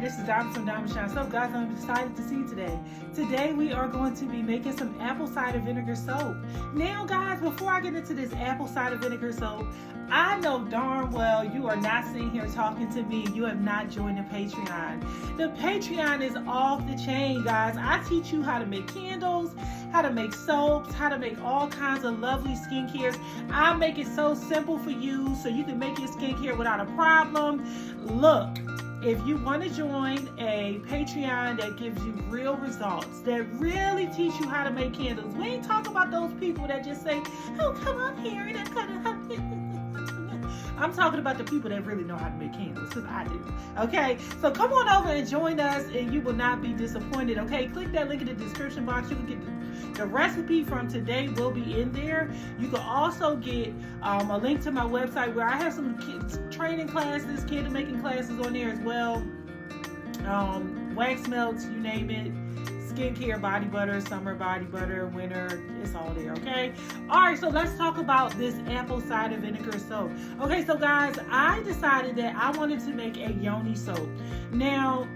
this is Diamond from Diamond Shine Soap. Guys, I'm excited to see you today. Today we are going to be making some apple cider vinegar soap. Now guys, before I get into this apple cider vinegar soap, I know darn well you are not sitting here talking to me. You have not joined the Patreon. The Patreon is off the chain, guys. I teach you how to make candles, how to make soaps, how to make all kinds of lovely skincares. I make it so simple for you so you can make your skincare without a problem. Look, if you want to join a Patreon that gives you real results, that really teach you how to make candles. We ain't talking about those people that just say, oh, come on here and I'm gonna help you. I'm talking about the people that really know how to make candles, because I do. Okay, so come on over and join us and you will not be disappointed. Okay, click that link in the description box. You can get the recipe from today will be in there. You can also get a link to my website where I have some kids training classes, candle making classes on there as well. Wax melts, you name it. Skincare, body butter, summer body butter, winter, it's all there, okay? All right, so let's talk about this apple cider vinegar soap. Okay, so guys, I decided that I wanted to make a Yoni soap. Now,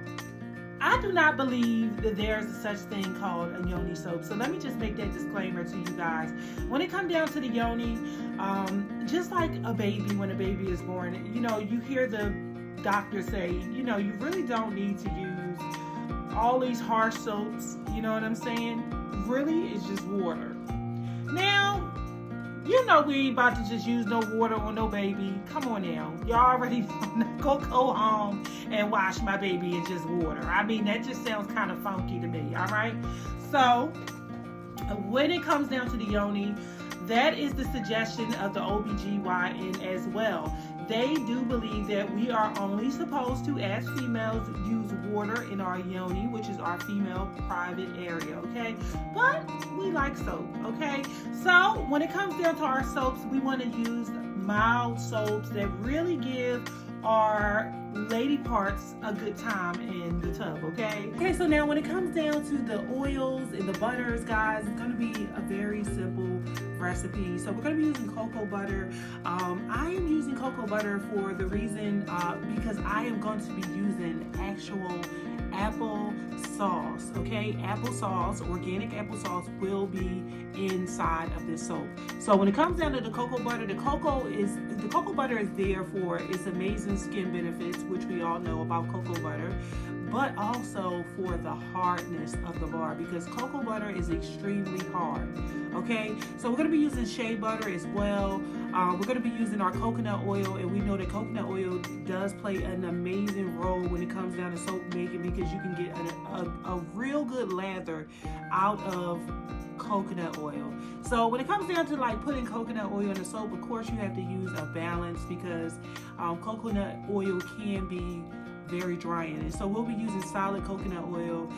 I do not believe that there's such thing called a Yoni soap. So let me just make that disclaimer to you guys. When it comes down to the Yoni, just like a baby, when a baby is born, you know, you hear the doctor say, you know, you really don't need to use all these harsh soaps, you know what I'm saying? Really, it's just water. Now, you know we ain't about to just use no water on no baby. Come on now. Y'all already go home and wash my baby in just water. I mean, that just sounds kind of funky to me, all right? So, when it comes down to the Yoni, that is the suggestion of the OBGYN as well. They do believe that we are only supposed to, as females, use water in our Yoni, which is our female private area, okay? But we like soap, okay? So when it comes down to our soaps, we want to use mild soaps that really give our lady parts a good time in the tub, okay? Okay, so now when it comes down to the oils and the butters, guys, it's going to be a very simple recipe. So we're going to be using cocoa butter. I am using cocoa butter for the reason because I am going to be using actual apple sauce, okay? Applesauce, organic applesauce will be inside of this soap. So when it comes down to the cocoa butter, the cocoa butter is there for its amazing skin benefits, which we all know about cocoa butter, but also for the hardness of the bar, because cocoa butter is extremely hard, okay? So we're going to be using shea butter as well. We're going to be using our coconut oil, and we know that coconut oil does play an amazing role when it comes down to soap making, because you can get a real good lather out of coconut oil. So when it comes down to like putting coconut oil in the soap, of course you have to use a balance, because coconut oil can be very drying, and so we'll be using solid coconut oil.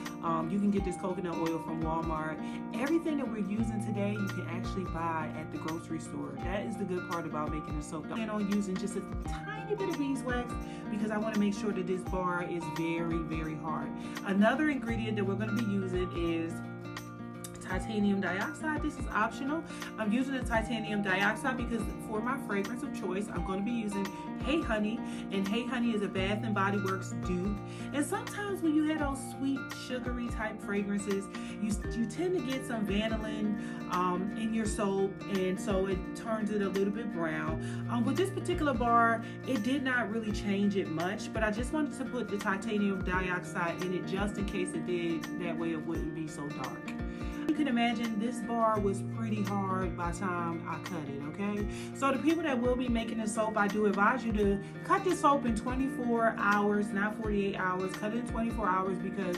You can get this coconut oil from Walmart. Everything that we're using today you can actually buy at the grocery store. That is the good part about making the soap. I plan on using just a tiny bit of beeswax because I want to make sure that this bar is very, very hard. Another ingredient that we're going to be using is titanium dioxide. This is optional. I'm using the titanium dioxide because for my fragrance of choice, I'm going to be using Hey Honey, and Hey Honey is a Bath and Body Works dupe. And sometimes when you have those sweet, sugary type fragrances, you tend to get some vanillin in your soap, and so it turns it a little bit brown. With this particular bar, it did not really change it much, but I just wanted to put the titanium dioxide in it just in case it did. That way it wouldn't be so dark. You can imagine this bar was pretty hard by the time I cut it, okay? So the people that will be making the soap, I do advise you to cut this soap in 24 hours, not 48 hours. Cut it in 24 hours because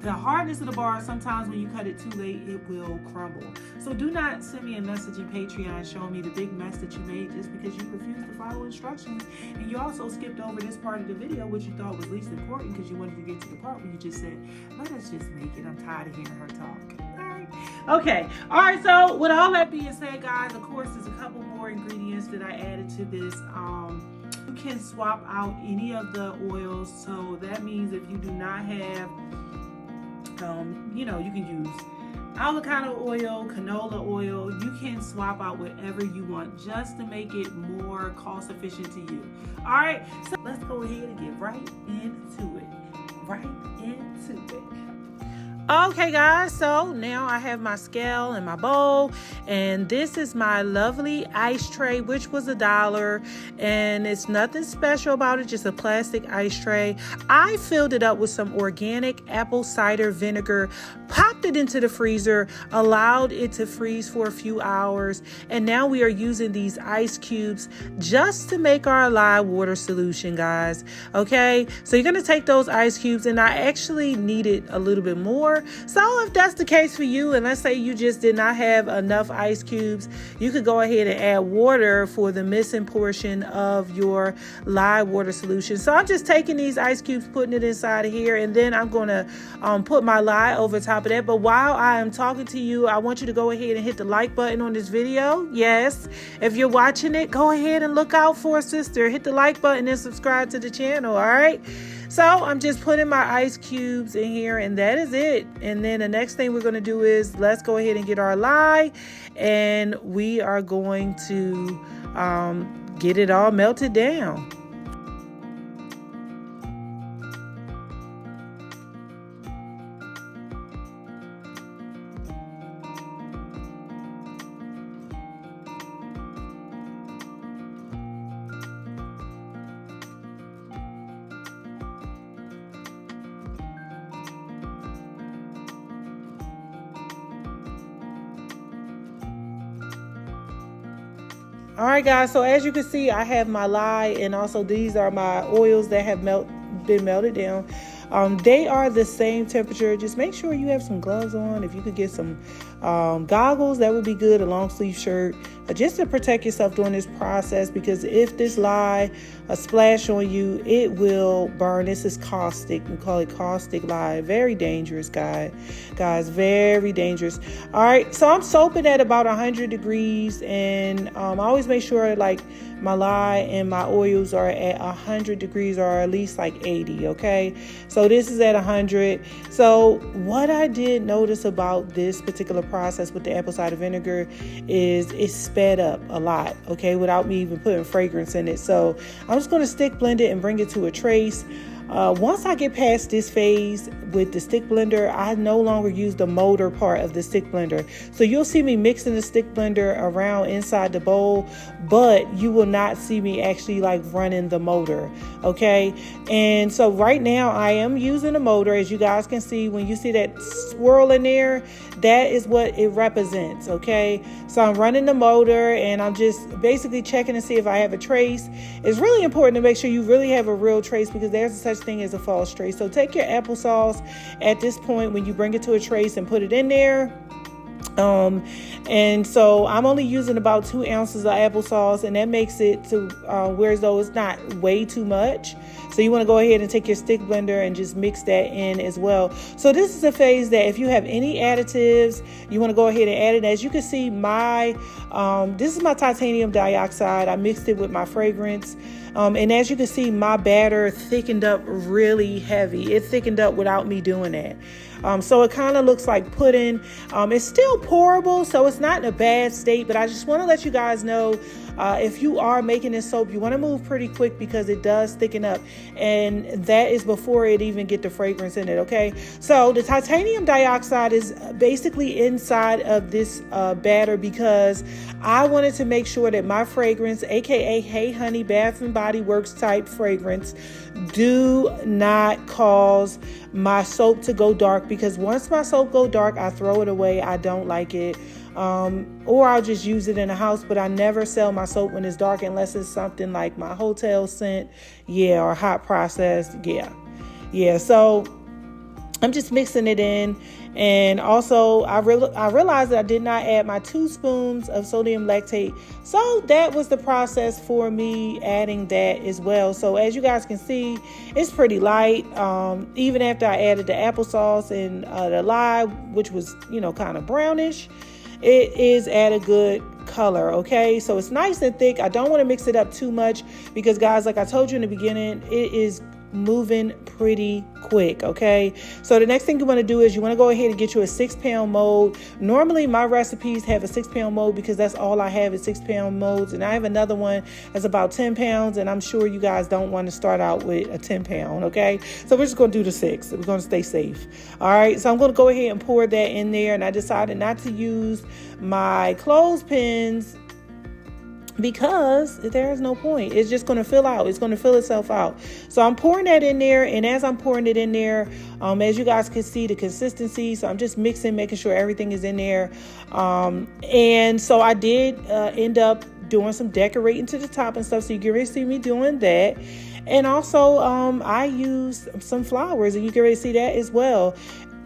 the hardness of the bar, sometimes when you cut it too late, it will crumble. So do not send me a message in Patreon showing me the big mess that you made just because you refused to follow instructions. And you also skipped over this part of the video, which you thought was least important because you wanted to get to the part where you just said, let us just make it. I'm tired of hearing her talk. Okay, all right, so with all that being said, guys, of course, there's a couple more ingredients that I added to this. You can swap out any of the oils, so that means if you do not have, you know, you can use avocado oil, canola oil. You can swap out whatever you want just to make it more cost efficient to you. All right, so let's go ahead and get right into it. right into it. Okay guys, so now I have my scale and my bowl, and this is my lovely ice tray, which was $1, and it's nothing special about it, just a plastic ice tray. I filled it up with some organic apple cider vinegar, popped it into the freezer, allowed it to freeze for a few hours, and now we are using these ice cubes just to make our lye water solution, guys. Okay, so you're gonna take those ice cubes, and I actually needed a little bit more. So if that's the case for you, and let's say you just did not have enough ice cubes, you could go ahead and add water for the missing portion of your lye water solution. So I'm just taking these ice cubes, putting it inside of here, and then I'm going to put my lye over top of that. But while I am talking to you, I want you to go ahead and hit the like button on this video. Yes, if you're watching it, go ahead and look out for a sister. Hit the like button and subscribe to the channel, all right? So I'm just putting my ice cubes in here, and that is it. And then the next thing we're going to do is let's go ahead and get our lye, and we are going to get it all melted down. All right, guys, so as you can see, I have my lye, and also these are my oils that have been melted down. They are the same temperature. Just make sure you have some gloves on. If you could get some goggles, that would be good, a long sleeve shirt, just to protect yourself during this process, because if this lye splash on you, it will burn. This is caustic. We call it caustic lye. Very dangerous, guys, very dangerous. All right, so I'm soaping at about 100 degrees, and I always make sure like my lye and my oils are at 100 degrees, or at least like 80, okay? So this is at 100. So what I did notice about this particular process with the apple cider vinegar is it sped up a lot, okay, without me even putting fragrance in it. So I'm just going to stick blend it and bring it to a trace. Once I get past this phase with the stick blender, I no longer use the motor part of the stick blender. So you'll see me mixing the stick blender around inside the bowl, but you will not see me actually like running the motor, okay? And so right now I am using the motor. As you guys can see, when you see that swirl in there, that is what it represents, okay? So I'm running the motor, and I'm just basically checking to see if I have a trace. It's really important to make sure you really have a real trace, because there's such thing as a false trace. So take your applesauce at this point when you bring it to a trace and put it in there. And so I'm only using about 2 ounces of applesauce, and that makes it to where as though it's not way too much. So you want to go ahead and take your stick blender and just mix that in as well. So this is a phase that if you have any additives, you want to go ahead and add it. As you can see, this is my titanium dioxide. I mixed it with my fragrance. And as you can see, my batter thickened up really heavy. It thickened up without me doing that. So it kind of looks like pudding. It's still pourable, so it's not in a bad state, but I just want to let you guys know, if you are making this soap, you want to move pretty quick, because it does thicken up, and that is before it even get the fragrance in it, okay? So the titanium dioxide is basically inside of this batter, because I wanted to make sure that my fragrance, aka Hey Honey Bath and Body Works type fragrance, do not cause my soap to go dark, because once my soap go dark, I throw it away. I don't like it. Or I'll just use it in the house, but I never sell my soap when it's dark unless it's something like my hotel scent, or hot processed, yeah. So I'm just mixing it in, and also I realized that I did not add my 2 spoons of sodium lactate, so that was the process for me adding that as well. So as you guys can see, it's pretty light. Even after I added the applesauce and the lye, which was kind of brownish, it is at a good color, okay? So it's nice and thick. I don't want to mix it up too much, because guys, like I told you in the beginning, it is moving pretty quick. Okay, so the next thing you want to do is you want to go ahead and get you a 6-pound mold. Normally my recipes have a 6-pound mold because that's all I have is 6-pound molds, and I have another one that's about 10 pounds, and I'm sure you guys don't want to start out with a 10-pound. Okay, so we're just going to do the 6. We're going to stay safe. All right, so I'm going to go ahead and pour that in there, and I decided not to use my clothespins because there is no point. It's just going to fill out. It's going to fill itself out. So I'm pouring that in there, and as I'm pouring it in there, as you guys can see the consistency, so I'm just mixing, making sure everything is in there. And so I did end up doing some decorating to the top and stuff, so you can really see me doing that. And also I used some flowers, and you can really see that as well.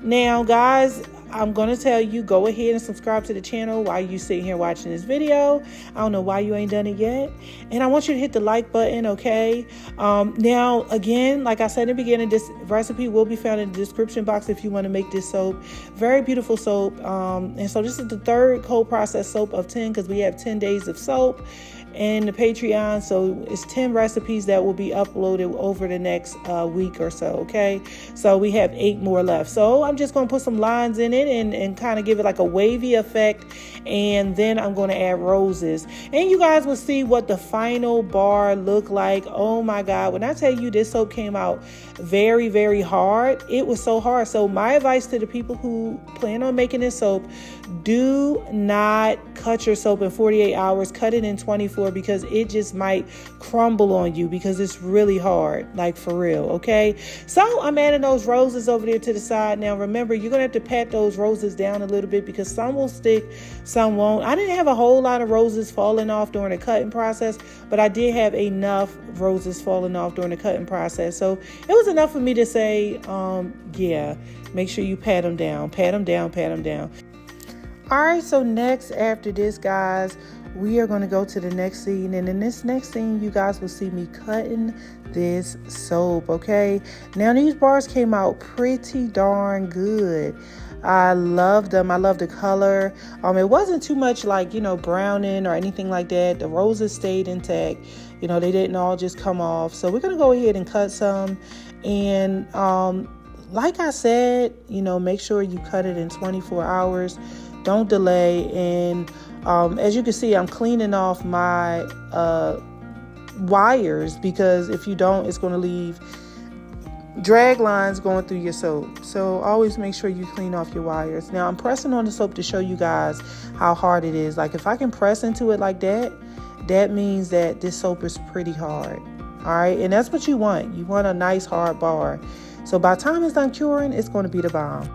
Now guys, I'm going to tell you, go ahead and subscribe to the channel while you sitting here watching this video. I don't know why you ain't done it yet. And I want you to hit the like button, okay? Now, again, like I said in the beginning, this recipe will be found in the description box if you want to make this soap. Very beautiful soap. And so this is the third cold process soap of 10 because we have 10 days of soap and the Patreon, so it's 10 recipes that will be uploaded over the next week or so. Okay, so we have 8 more left, so I'm just going to put some lines in it and kind of give it like a wavy effect, and then I'm going to add roses, and you guys will see what the final bar look like. Oh my god, when I tell you this soap came out very, very hard, it was so hard. So my advice to the people who plan on making this soap, do not cut your soap in 48 hours, cut it in 24, because it just might crumble on you because it's really hard, like for real. Okay, so I'm adding those roses over there to the side. Now remember, you're gonna have to pat those roses down a little bit because some will stick, some won't. I didn't have a whole lot of roses falling off during the cutting process, but I did have enough roses falling off during the cutting process, so it was enough for me to say yeah, make sure you pat them down, pat them down, pat them down. All right, so next after this, guys, we are going to go to the next scene, and in this next scene you guys will see me cutting this soap. Okay, now these bars came out pretty darn good. I love them. I love the color. It wasn't too much like, browning or anything like that. The roses stayed intact. They didn't all just come off. So we're going to go ahead and cut some, and like I said, make sure you cut it in 24 hours. Don't delay. And as you can see, I'm cleaning off my wires, because if you don't, it's going to leave drag lines going through your soap. So always make sure you clean off your wires. Now I'm pressing on the soap to show you guys how hard it is. Like if I can press into it like that, that means that this soap is pretty hard. All right, and that's what you want. You want a nice hard bar. So by the time it's done curing, it's going to be the bomb.